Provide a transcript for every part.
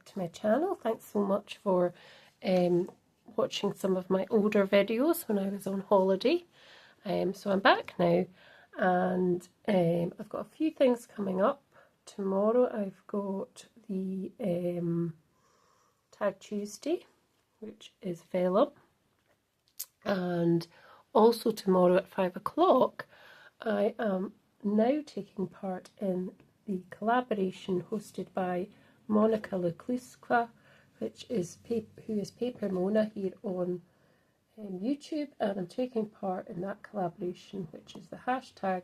to my channel. Thanks so much for watching some of my older videos when I was on holiday. So I'm back now, and I've got a few things coming up. Tomorrow I've got the Tag Tuesday, which is vellum, and also tomorrow at 5 o'clock I am now taking part in the collaboration hosted by Monica Lukluska, who is Paper Mona here on YouTube, and I'm taking part in that collaboration, which is the hashtag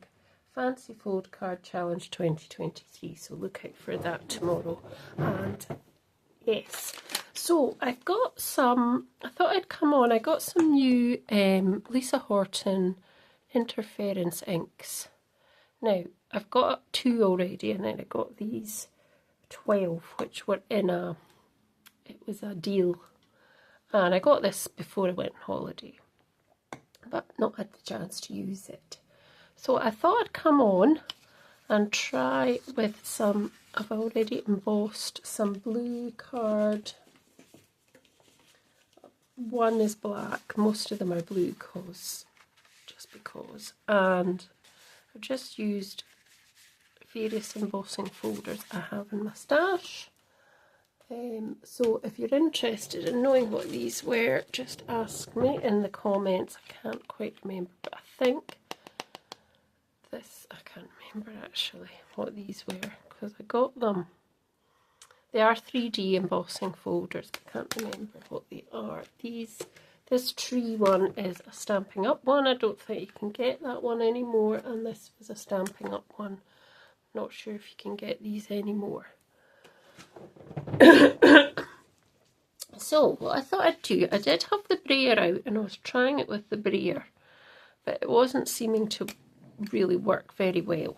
Fancy Fold Card Challenge 2023. So look out for that tomorrow. And yes, so I've got some, I thought I'd come on, I got some new Lisa Horton interference inks. Now, I've got 2 already, and then I got these 12, which were in it was a deal. And I got this before I went on holiday, but not had the chance to use it. So I thought I'd come on and try with some, I've already embossed some blue card. One is black, most of them are blue just because. And I've just used various embossing folders I have in my stash. So if you're interested in knowing what these were, just ask me in the comments. I can't quite remember, but I think this, I can't remember actually what these were, because I got them. They are 3D embossing folders, but I can't remember what they are. This tree one is a Stampin' Up one. I don't think you can get that one anymore, and this was a Stampin' Up one. Not sure if you can get these anymore. So what I thought I'd do, I did have the brayer out and I was trying it with the brayer, but it wasn't seeming to really work very well.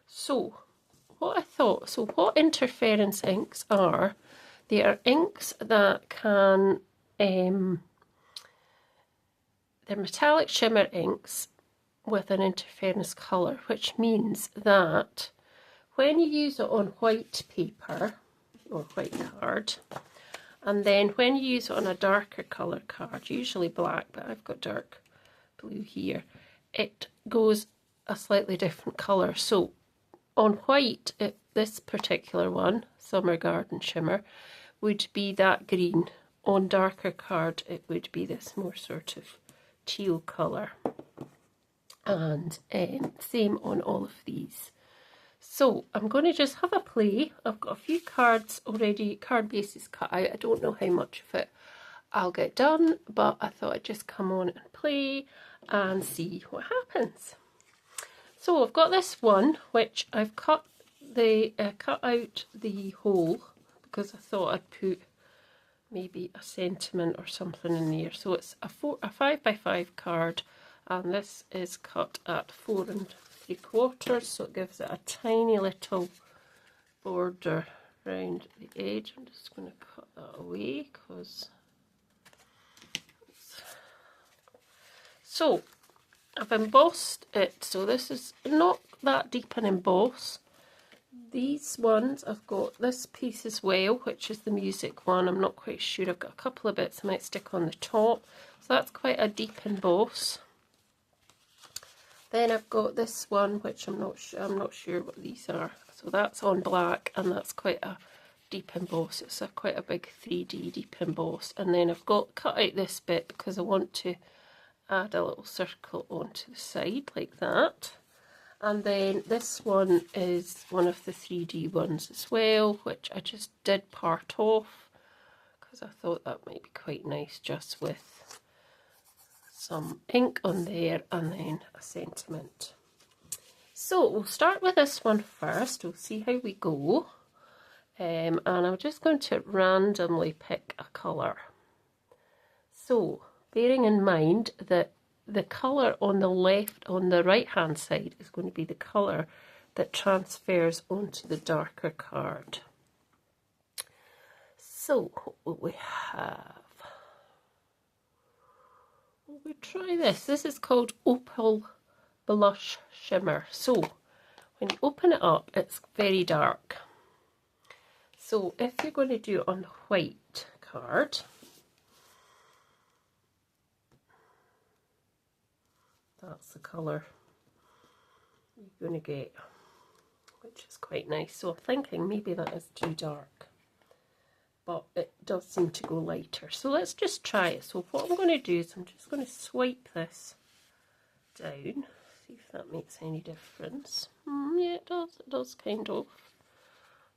So what I thought, so what interference inks are, they are inks that can, they're metallic shimmer inks with an interference colour, which means that when you use it on white paper or white card, and then when you use it on a darker colour card, usually black, but I've got dark blue here, it goes a slightly different colour. So on white, this particular one, Summer Garden Shimmer, would be that green. On darker card, it would be this more sort of teal colour. And same on all of these. So I'm going to just have a play. I've got a few cards already, card bases cut out. I don't know how much of it I'll get done, but I thought I'd just come on and play and see what happens. So I've got this one, which I've cut out the hole because I thought I'd put maybe a sentiment or something in there. So it's a 5x5 card, and this is cut at 4 3/4, so it gives it a tiny little border around the edge. I'm just going to cut that away because. So I've embossed it, so this is not that deep an emboss. These ones, I've got this piece as well, which is the music one. I'm not quite sure. I've got a couple of bits I might stick on the top, so that's quite a deep emboss. Then I've got this one, which I'm not sure what these are. So that's on black, and that's quite a deep emboss. It's quite a big 3D deep emboss. And then I've got cut out this bit because I want to add a little circle onto the side like that. And then this one is one of the 3D ones as well, which I just did part off because I thought that might be quite nice just with some ink on there and then a sentiment. So we'll start with this one first. We'll see how we go. And I'm just going to randomly pick a colour. So bearing in mind that the colour on the right hand side is going to be the colour that transfers onto the darker card. So what will we have? We try this. This is called Opal Blush Shimmer. So when you open it up, it's very dark. So if you're going to do it on white card, that's the colour you're going to get, which is quite nice. So I'm thinking maybe that is too dark, but it does seem to go lighter. So let's just try it. So what I'm going to do is I'm just going to swipe this down, see if that makes any difference. Yeah, it does kind of.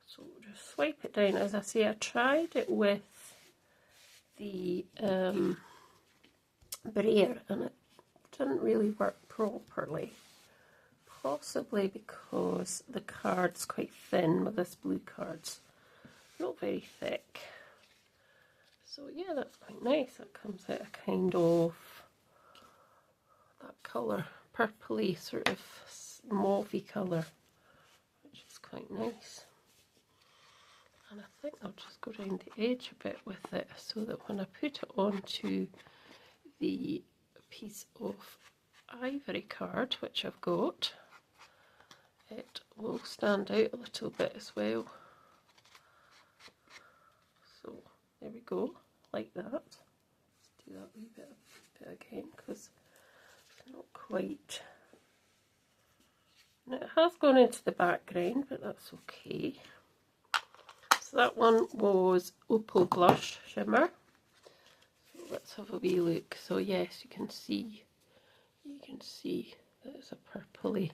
So just swipe it down. As I say, I tried it with the brayer and it didn't really work properly. Possibly because the card's quite thin with this blue card's not very thick. So yeah, that's quite nice. That comes out a kind of that colour, purpley sort of mauvey colour, which is quite nice. And I think I'll just go around the edge a bit with it so that when I put it onto the piece of ivory card, which I've got, it will stand out a little bit as well. So there we go, like that. Let's do that wee bit again because it's not quite. Now it has gone into the background, but that's okay. So that one was Opal Blush Shimmer. So let's have a wee look. So yes, you can see that it's a purpley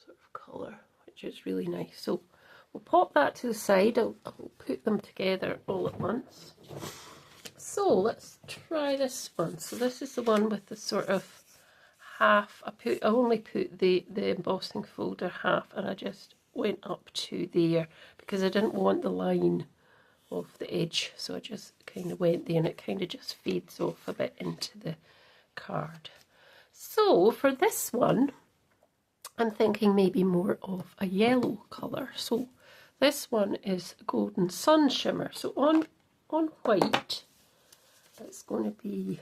sort of colour, which is really nice. So we'll pop that to the side. I'll put them together all at once. So let's try this one. So this is the one with the sort of half. I only put the embossing folder half, and I just went up to there because I didn't want the line of the edge. So I just kind of went there, and it kind of just fades off a bit into the card. So for this one, I'm thinking maybe more of a yellow colour. So this one is Golden Sun Shimmer. So on white, it's going to be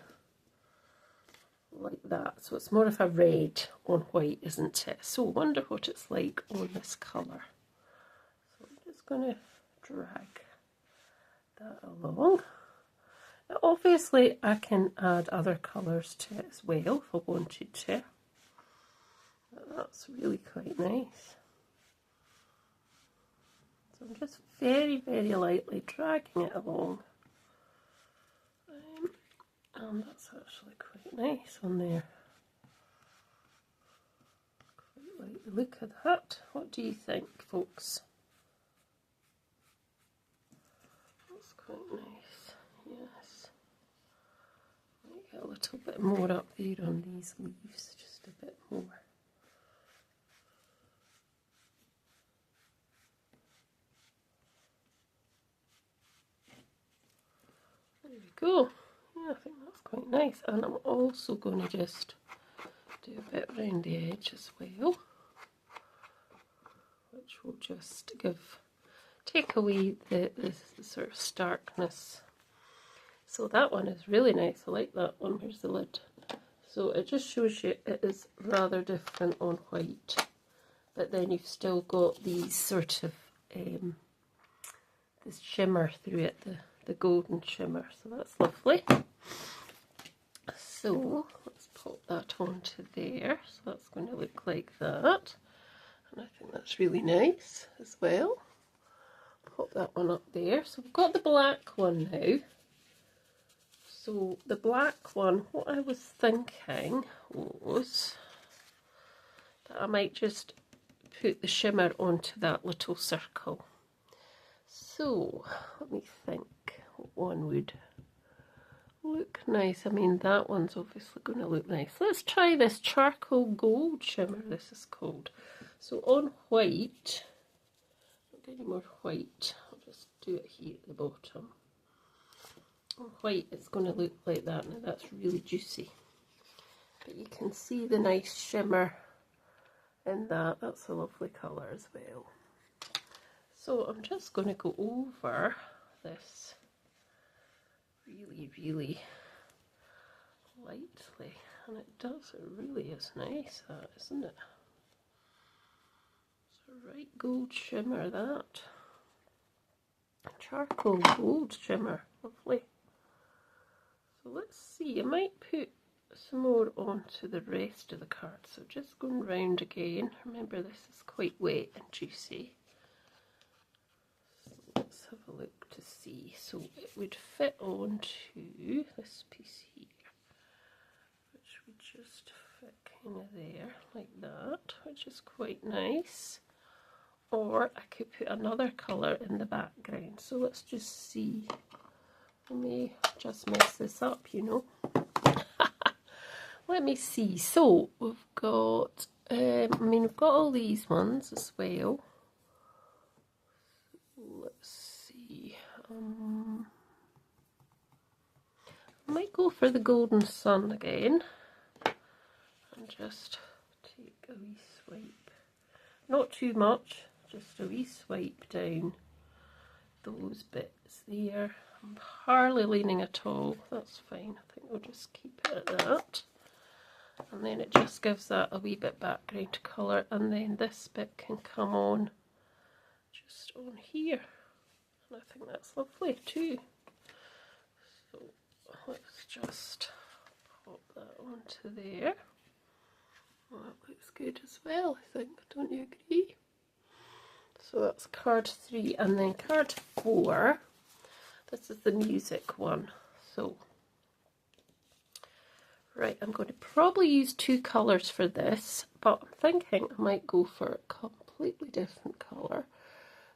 like that. So it's more of a red on white, isn't it? So I wonder what it's like on this colour. So I'm just going to drag that along. Now obviously I can add other colours to it as well if I wanted to. That's really quite nice. So I'm just very, very lightly dragging it along. And that's actually quite nice on there. Quite like the look of that. What do you think, folks? That's quite nice, yes. Might get a little bit more up there on these leaves, just a bit more. There we go. Yeah, I think that's quite nice. And I'm also going to just do a bit around the edge as well, which will just take away the sort of starkness. So that one is really nice. I like that one. Where's the lid? So it just shows you it is rather different on white, but then you've still got these sort of this shimmer through it, the golden shimmer. So that's lovely. So let's pop that onto there. So that's going to look like that, and I think that's really nice as well. Pop that one up there. So we've got the black one now. So the black one, what I was thinking was that I might just put the shimmer onto that little circle. So let me think what one would look nice. I mean, that one's obviously going to look nice. Let's try this charcoal gold shimmer, this is called. So on white, not any more white, I'll just do it here at the bottom. On white it's going to look like that. Now that's really juicy, but you can see the nice shimmer in that. That's a lovely colour as well. So I'm just going to go over this really, really lightly, and it really is nice, that, isn't it? It's a right gold shimmer, that. charcoal gold shimmer. Lovely. So let's see, I might put some more onto the rest of the card. So just going round again. Remember, this is quite wet and juicy. So let's have a look to see. So it would fit onto this piece here, which would just fit kind of there, like that, which is quite nice. Or I could put another colour in the background. So let's just see. I may just mess this up, you know. Let me see. So we've got, we've got all these ones as well. Let's see. I might go for the golden sun again and just take a wee swipe. Not too much, just a wee swipe down those bits there. I'm hardly leaning at all. That's fine. I think we'll just keep it at that. And then it just gives that a wee bit background colour, and then this bit can come on just on here, and I think that's lovely too. So let's just pop that onto there. Well, that looks good as well, I think. Don't you agree? So that's card 3, and then card 4. This is the music one. So right, I'm going to probably use 2 colours for this, but I'm thinking I might go for a completely different colour.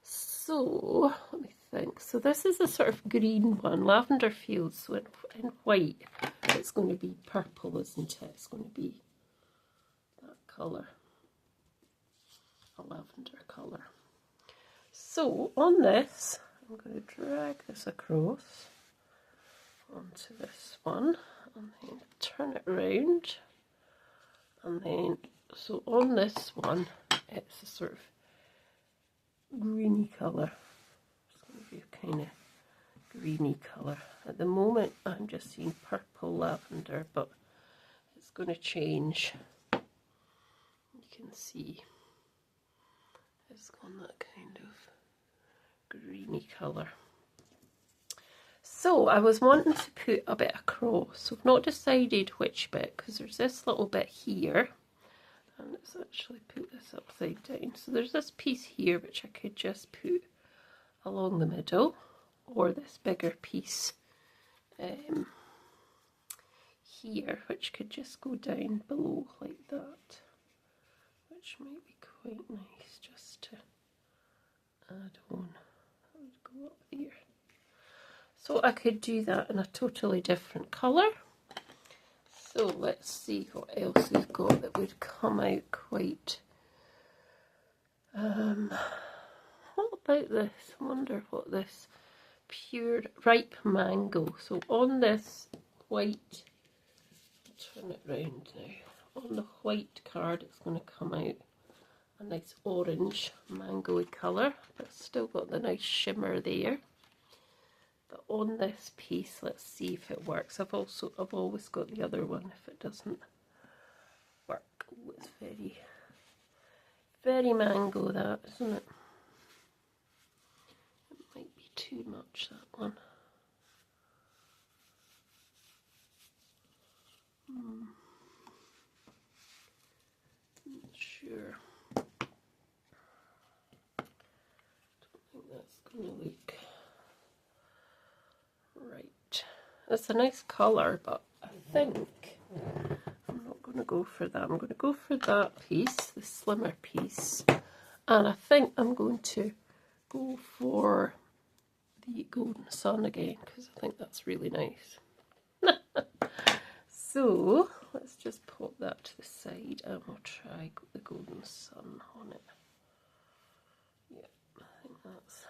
So, let me think. So this is a sort of green one, lavender fields, so in white it's going to be purple, isn't it? It's going to be that colour, a lavender colour. So on this, I'm going to drag this across onto this one, and then turn it round, and then so on this one it's a sort of greeny colour. It's going to be a kind of greeny colour. At the moment I'm just seeing purple lavender, but it's going to change. You can see it's gone that kind of greeny colour. So I was wanting to put a bit across, so I've not decided which bit, because there's this little bit here, and let's actually put this upside down. So there's this piece here which I could just put along the middle, or this bigger piece here which could just go down below like that, which might be quite nice just to add on. That would go up there. So I could do that in a totally different colour. So let's see what else we've got that would come out quite... what about this? I wonder what this pure ripe mango. So on this white, I'll turn it round now. On the white card it's going to come out a nice orange mango-y colour, but it's still got the nice shimmer there. But on this piece, let's see if it works. I've always got the other one if it doesn't work. Oh, it's very mango, that, isn't it? It might be too much, that one. Not sure. Don't think that's going to look right. It's a nice colour, but I think I'm not going to go for that. I'm going to go for that piece, the slimmer piece, and I think I'm going to go for the golden sun again, because I think that's really nice. So let's just pop that to the side and we'll try the golden sun on it. Yeah, I think that's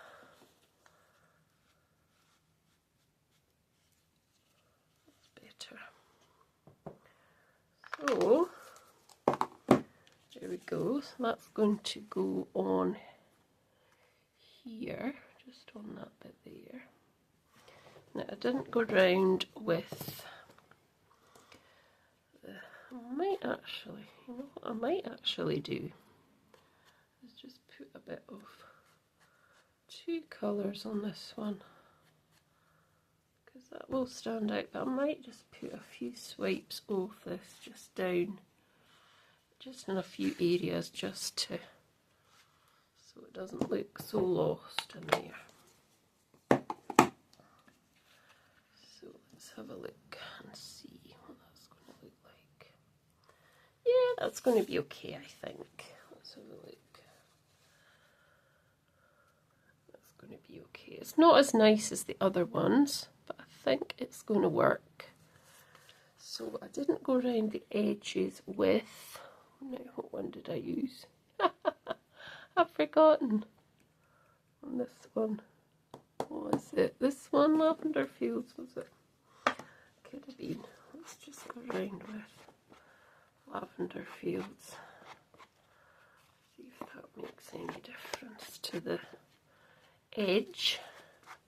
better. So there we go. So that's going to go on here, just on that bit there. Now I didn't go round with the, I might actually, you know what I might actually do is just put a bit of two colours on this one, because that will stand out, but I might just put a few swipes of this just down, just in a few areas, just to, so it doesn't look so lost in there. So let's have a look and see what that's going to look like. Yeah, that's going to be okay, I think. Let's have a look. That's going to be okay. It's not as nice as the other ones, but I think it's going to work. So I didn't go around the edges with, now what one did I use? I've forgotten. On this one, what was it? This one, Lavender Fields, was it? Could have been. Let's just go around with Lavender Fields. See if that makes any difference to the edge.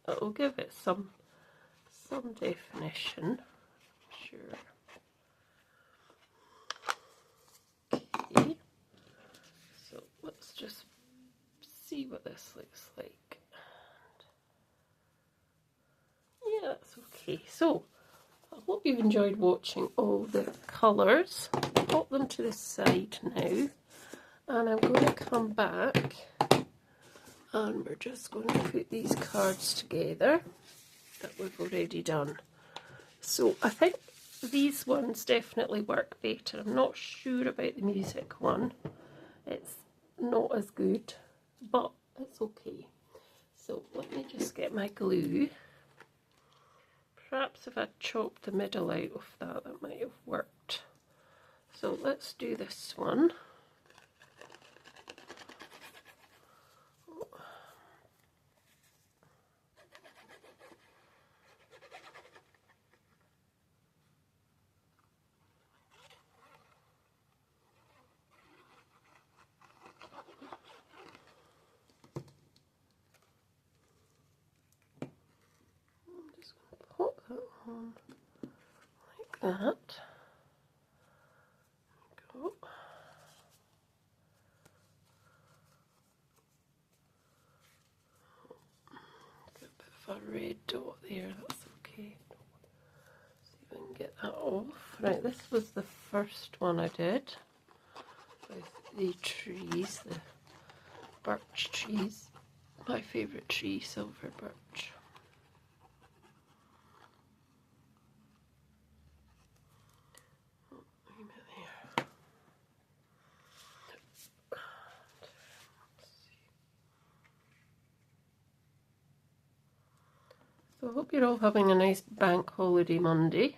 It'll give it some definition, I'm sure. Okay, so let's just see what this looks like. Yeah, that's okay. So I hope you've enjoyed watching all the colours. Pop them to the side now, and I'm going to come back and we're just going to put these cards together that we've already done. So I think these ones definitely work better. I'm not sure about the music one. It's not as good, but it's okay. So let me just get my glue. Perhaps if I chopped the middle out of that, that might have worked. So let's do this one. Pop that on like that. Go. Get a bit of a red dot there, that's okay. See if I can get that off. Right, this was the first one I did with the trees, the birch trees. My favourite tree, silver birch. So I hope you're all having a nice bank holiday Monday.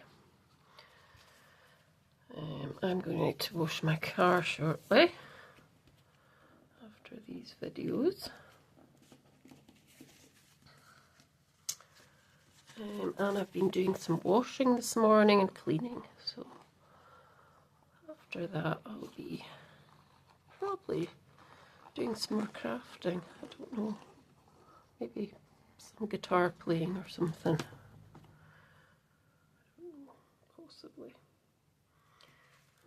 I'm going to need to wash my car shortly after these videos. And I've been doing some washing this morning and cleaning, so after that I'll be probably doing some more crafting. I don't know, maybe some guitar playing or something. I don't know, possibly.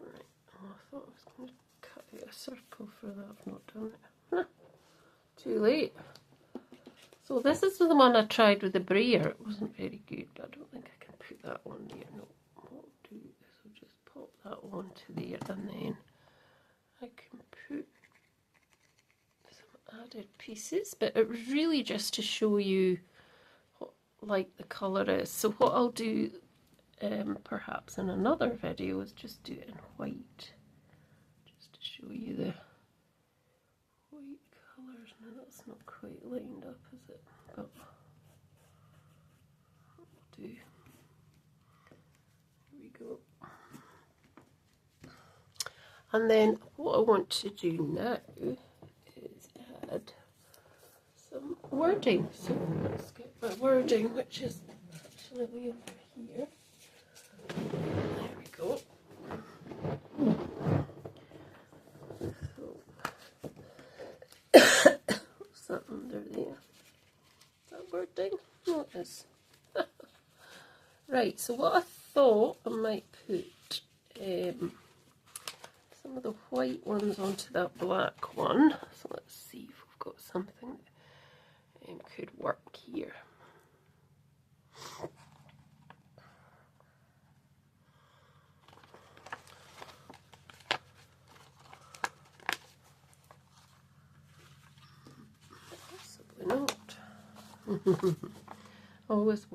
Right, oh, I thought I was going to cut out a circle for that. I've not done it. Huh. Too late. So this is the one I tried with the brayer. It wasn't very good. I don't think I can put that on there. No, what I'll do is I'll just pop that onto there, and then I can put some added pieces. But it was really just to show you what like the colour is. So what I'll do perhaps in another video is just do it in white, just to show you the white colours. Now that's not quite lined up, is it? But I'll do. Here we go. And then what I want to do now is add some wording. So let's get my wording, which is actually way over here. There we go. So what's that under there? Is that wording? No, it is. Right, so what I thought I might put some of the white ones onto that black one. So let's see if we've got something could work here. Possibly not. I always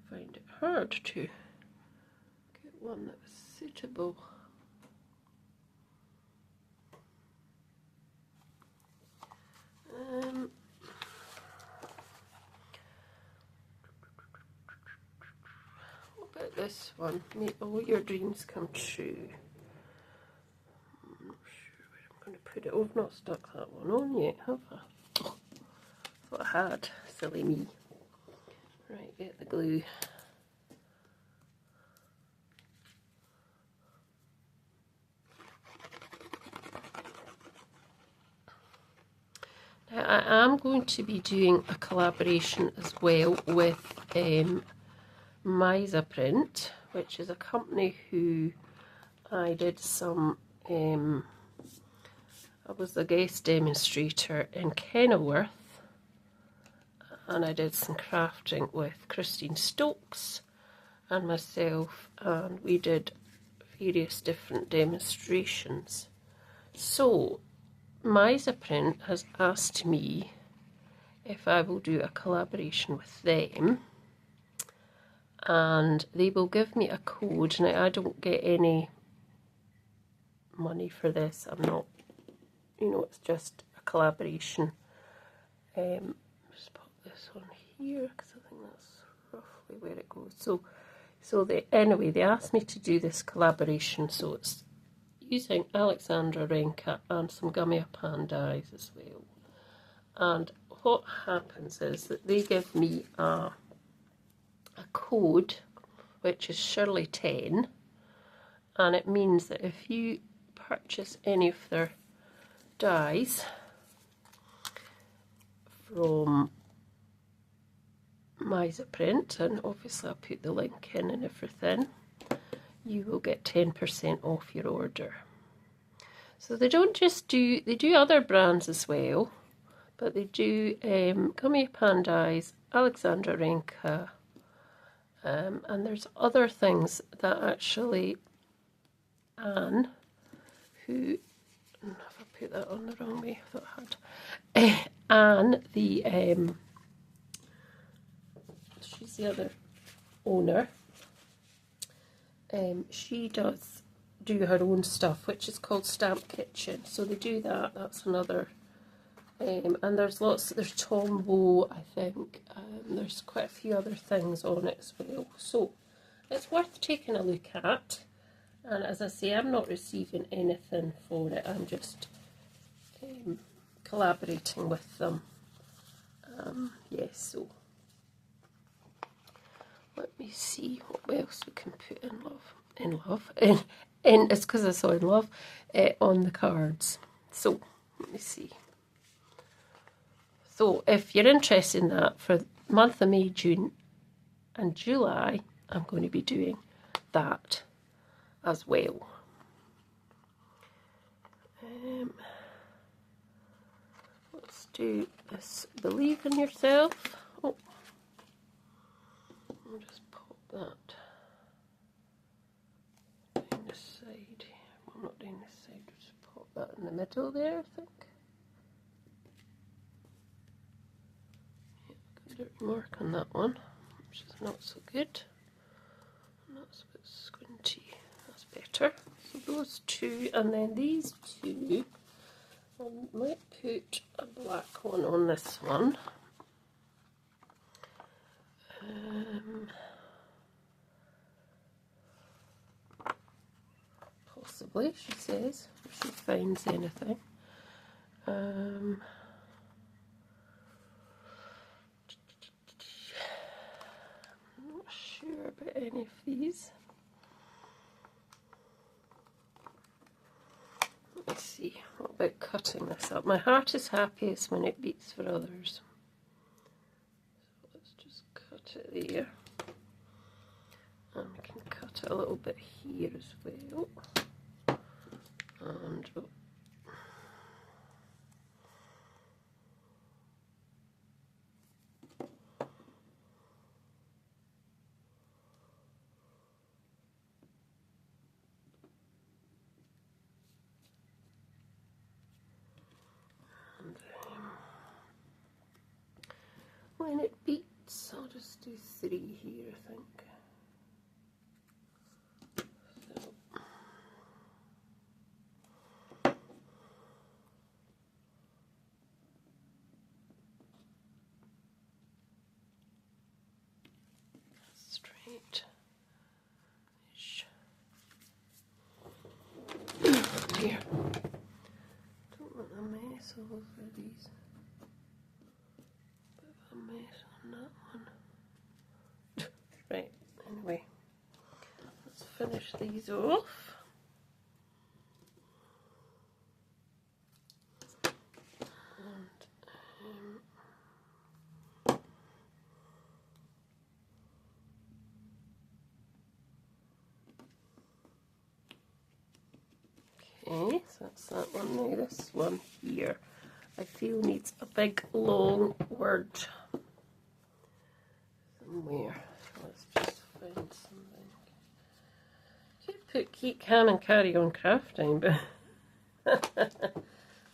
find it hard to get one that was suitable. What about this one? Make all your dreams come true. I'm not sure where I'm going to put it. Oh, I've not stuck that one on yet, have I? Oh, thought I had. Silly me. Right, get the glue. Now, I am going to be doing a collaboration as well with Misa Print, which is a company who I did some, I was a guest demonstrator in Kenilworth, and I did some crafting with Christine Stokes and myself, and we did various different demonstrations. So Misa Print has asked me if I will do a collaboration with them, and they will give me a code. Now, I don't get any money for this. I'm not, it's just a collaboration. Just pop this on here because I think that's roughly where it goes. So they asked me to do this collaboration, so it's using Alexandra Renka and some Gummy Pan dyes as well. And what happens is that they give me a code, which is Shirley 10, and it means that if you purchase any of their dyes from Misa Print, and obviously I'll put the link in and everything, you will get 10% off your order. So they don't just do, they do other brands as well, but they do Gummy Pan dyes, Alexandra Renka, and there's other things that actually Anne, who, if I put that on the wrong way, I thought I had, Anne, she's the other owner, she does do her own stuff, which is called Stamp Kitchen. So they do that, that's another, and there's Tombow, I think, there's quite a few other things on it as well. So it's worth taking a look at, and as I say, I'm not receiving anything for it, I'm just collaborating with them. Yes, so let me see what else we can put it's because I saw in love on the cards. So let me see. So if you're interested in that, for the month of May, June and July, I'm going to be doing that as well. Let's do this Believe in Yourself. Oh, I'll just pop that down this side. Well, not down this side, just pop that in the middle there, I think. Dirty mark on that one, which is not so good. And that's a bit squinty. That's better. So those two, and then these two, I might put a black one on this one. Possibly, she says, if she finds anything. Sure about any of these. Let's see, what about cutting this up? My heart is happiest when it beats for others. So let's just cut it there. And we can cut it a little bit here as well. And oh. when it beats. I'll just do 3 here, I think. Straight. Here. Don't want a mess all over these. Bit of a mess on that one. Right, anyway, let's finish these off. Okay, so that's that one now. This one here, I feel needs a big long word somewhere. So let's just find something. Could put keep calm and carry on crafting, but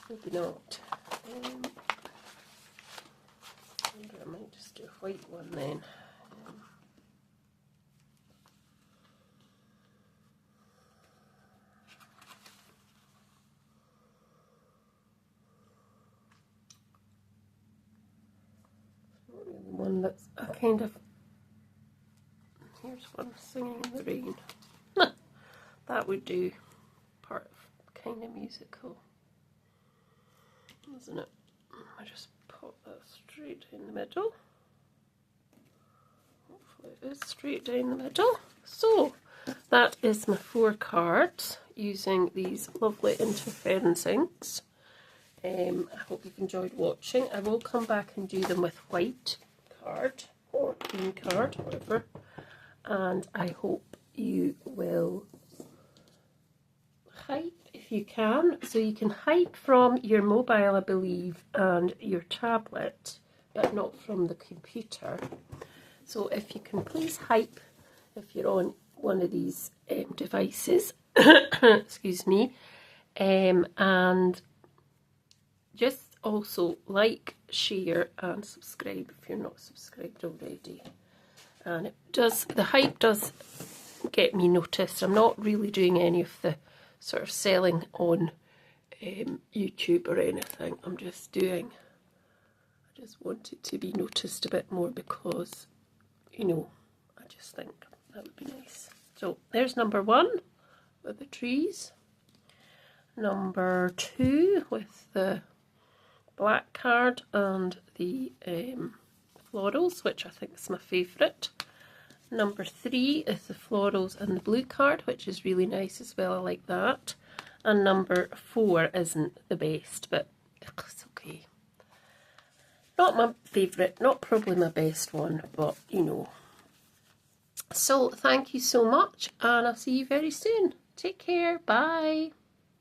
maybe not. I wonder, I might just do a white one then. One that's a kind of, here's one singing in the rain. That would do, part of kind of musical, isn't it? I just pop that straight in the middle. Hopefully it is straight down the middle. So that is my 4 cards using these lovely interference inks. I hope you've enjoyed watching. I will come back and do them with white card or green card, whatever, and I hope you will hype if you can. So you can hype from your mobile, I believe, and your tablet, but not from the computer. So if you can please hype if you're on one of these devices, excuse me, and just also like, share and subscribe if you're not subscribed already. And it does, the hype does get me noticed. I'm not really doing any of the sort of selling on YouTube or anything. I'm just doing, I just want it to be noticed a bit more because, you know, I just think that would be nice. So there's number 1 with the trees. Number 2 with the black card and the florals, which I think is my favourite. Number 3 is the florals and the blue card, which is really nice as well. I like that. And number 4 isn't the best, but it's okay. Not my favourite, not probably my best one, but you know. So thank you so much, and I'll see you very soon. Take care. Bye.